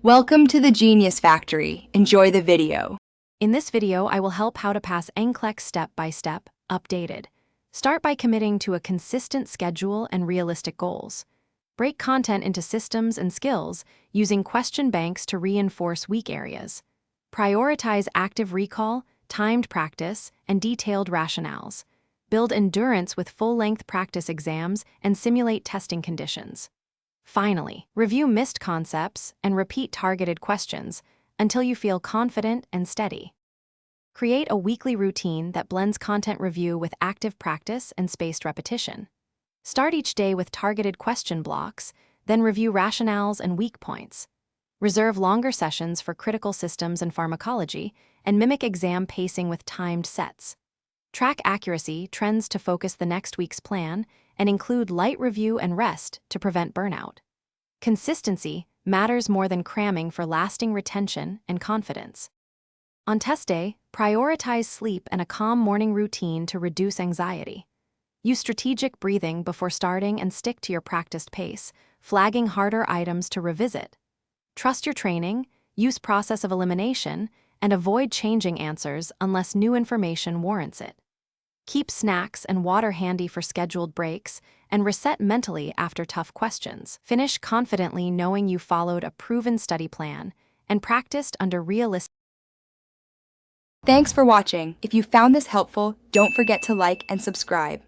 Welcome to the Genius Factory. Enjoy the video. In this video, I will help how to pass Nclex step by step, updated. Start by committing to a consistent schedule and realistic goals. Break content into systems and skills, using question banks to reinforce weak areas. Prioritize active recall, timed practice, and detailed rationales. Build endurance with full-length practice exams and simulate testing conditions. Finally, review missed concepts and repeat targeted questions until you feel confident and steady. Create a weekly routine that blends content review with active practice and spaced repetition. Start each day with targeted question blocks, then review rationales and weak points. Reserve longer sessions for critical systems and pharmacology, and mimic exam pacing with timed sets. Track accuracy trends to focus the next week's plan, and include light review and rest to prevent burnout. Consistency matters more than cramming for lasting retention and confidence. On test day, prioritize sleep and a calm morning routine to reduce anxiety. Use strategic breathing before starting and stick to your practiced pace, flagging harder items to revisit. Trust your training, use process of elimination, and avoid changing answers unless new information warrants it. Keep snacks and water handy for scheduled breaks, and reset mentally after tough questions. Finish confidently knowing you followed a proven study plan and practiced under realistic. Thanks for watching. If you found this helpful, don't forget to like and subscribe.